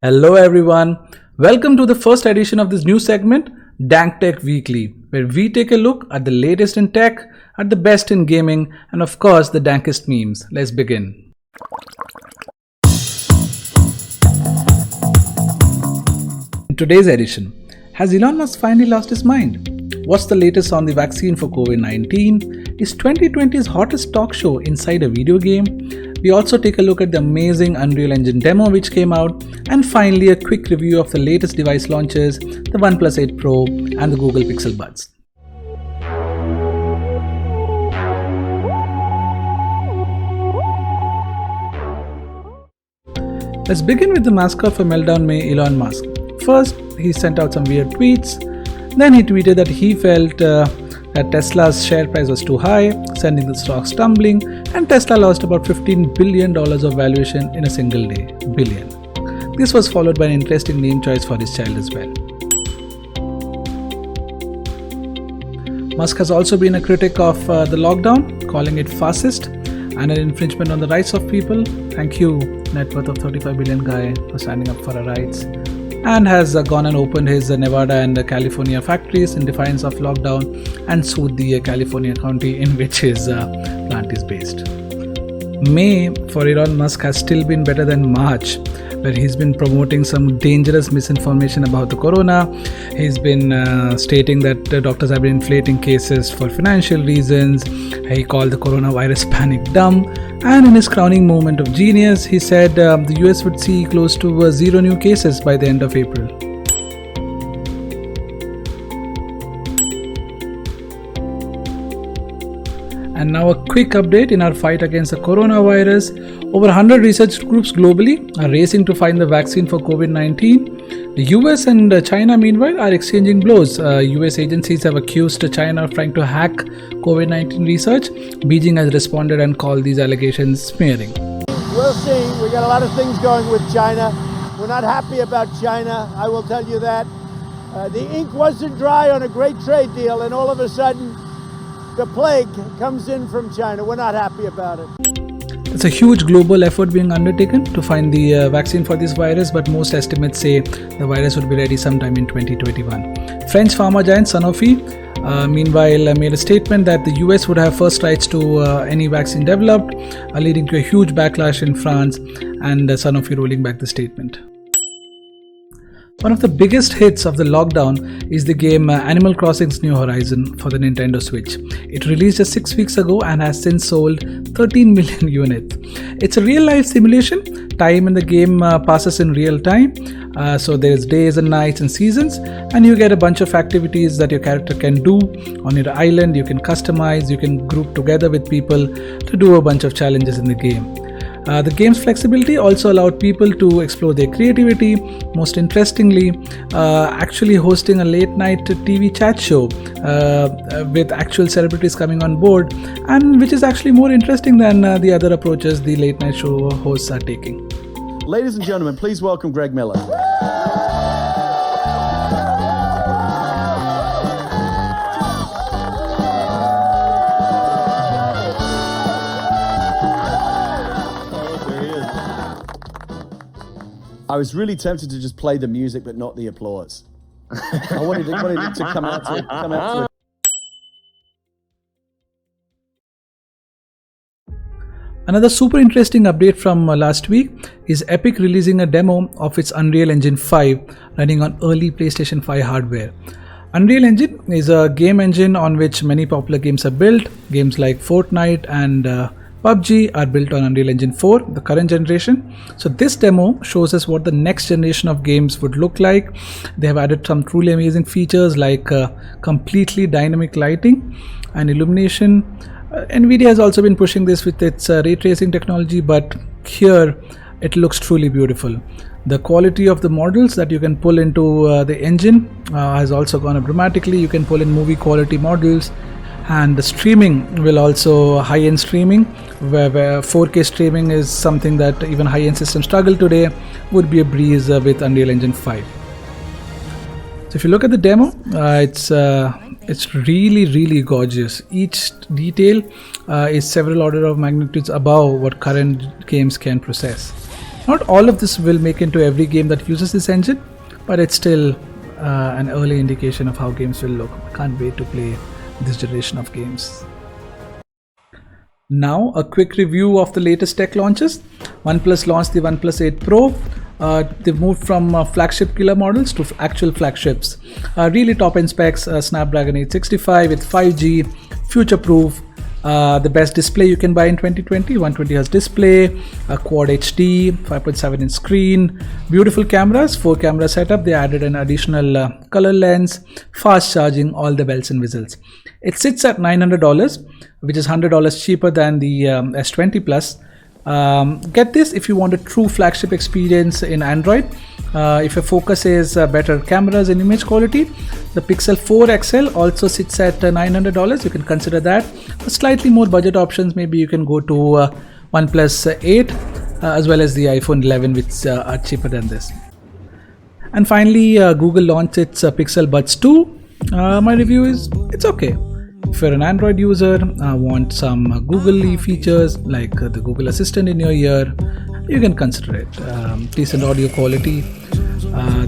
Hello everyone. Welcome to the first edition of this new segment, Dank Tech Weekly, where we take a look at the latest in tech, at the best in gaming, and of course the dankest memes. Let's begin. In today's edition, has Elon Musk finally lost his mind? What's the latest on the vaccine for COVID-19? Is 2020's hottest talk show inside a video game? We also take a look at the amazing Unreal Engine demo which came out, and finally a quick review of the latest device launches, the OnePlus 8 Pro and the Google Pixel Buds. Let's begin with the mascot for Meltdown May, Elon Musk. First, he sent out some weird tweets. Then he tweeted that he felt that Tesla's share price was too high, sending the stocks tumbling, and Tesla lost about $15 billion of valuation in a single day. Billion. This was followed by an interesting name choice for his child as well. Musk has also been a critic of the lockdown, calling it fascist and an infringement on the rights of people. Thank you, net worth of 35 billion guy, for standing up for our rights. And has gone and opened his Nevada and California factories in defiance of lockdown and sued the California county in which his plant is based. May for Elon Musk has still been better than March, where he's been promoting some dangerous misinformation about the corona. He's been stating that doctors have been inflating cases for financial reasons. He called the coronavirus panic dumb. And in his crowning moment of genius, he said the US would see close to 0 new cases by the end of April. And now a quick update in our fight against the coronavirus. Over 100 research groups globally are racing to find the vaccine for COVID-19. The US and China, meanwhile, are exchanging blows. US agencies have accused China of trying to hack COVID-19 research. Beijing has responded and called these allegations smearing. We'll see. We got a lot of things going with China. We're not happy about China, I will tell you that. The ink wasn't dry on a great trade deal, and all of a sudden, the plague comes in from China. We're not happy about it. It's a huge global effort being undertaken to find the vaccine for this virus, but most estimates say the virus would be ready sometime in 2021. French pharma giant Sanofi, meanwhile, made a statement that the US would have first rights to any vaccine developed, leading to a huge backlash in France, and Sanofi rolling back the statement. One of the biggest hits of the lockdown is the game Animal Crossing's New Horizon for the Nintendo Switch. It released just 6 weeks ago and has since sold 13 million units. It's a real-life simulation. Time in the game passes in real time. So there's days and nights and seasons, and you get a bunch of activities that your character can do on your island. You can customize, you can group together with people to do a bunch of challenges in the game. The game's flexibility also allowed people to explore their creativity, most interestingly, actually hosting a late night TV chat show with actual celebrities coming on board, and which is actually more interesting than the other approaches the late night show hosts are taking. Ladies and gentlemen, please welcome Greg Miller. I was really tempted to just play the music, but not the applause. I wanted it to come out to it. Another super interesting update from last week is Epic releasing a demo of its Unreal Engine 5 running on early PlayStation 5 hardware. Unreal Engine is a game engine on which many popular games are built. Games like Fortnite and PUBG are built on Unreal Engine 4, the current generation. So this demo shows us what the next generation of games would look like. They have added some truly amazing features like completely dynamic lighting and illumination. Nvidia has also been pushing this with its ray tracing technology, but here it looks truly beautiful. The quality of the models that you can pull into the engine has also gone up dramatically. You can pull in movie quality models. And the streaming will also high-end streaming, where 4K streaming is something that even high-end systems struggle today, would be a breeze with Unreal Engine 5. So if you look at the demo, it's really gorgeous. Each detail is several order of magnitudes above what current games can process. Not all of this will make into every game that uses this engine, but it's still an early indication of how games will look. Can't wait to play this generation of games. Now a quick review of the latest tech launches. OnePlus launched the OnePlus 8 Pro. They've moved from flagship killer models to actual flagships. Really top-end specs, Snapdragon 865 with 5G, future-proof, the best display you can buy in 2020, 120Hz display, a Quad HD, 5.7-inch screen, beautiful cameras, 4 camera setup. They added an additional color lens, fast charging, all the bells and whistles. It sits at $900, which is $100 cheaper than the S20 Plus. Get this if you want a true flagship experience in Android. If your focus is better cameras and image quality, the Pixel 4 XL also sits at $900. You can consider that. For slightly more budget options, maybe you can go to OnePlus 8 as well as the iPhone 11, which are cheaper than this. And finally, Google launched its Pixel Buds 2. My review is it's okay. If you're an Android user, want some Google features like the Google Assistant in your ear, you can consider it. Decent audio quality.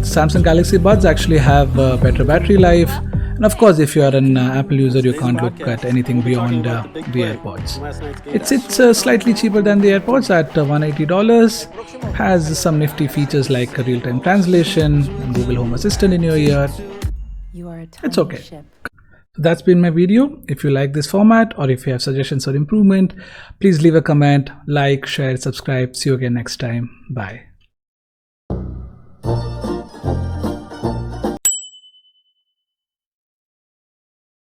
Samsung Galaxy Buds actually have better battery life. And of course, if you are an Apple user, you can't look at anything beyond the AirPods. It's slightly cheaper than the AirPods at $180. Has some nifty features like real-time translation, Google Home Assistant in your ear. It's okay. That's been my video. If you like this format or if you have suggestions or improvement, please leave a comment, like, share, subscribe. See you again next time. Bye.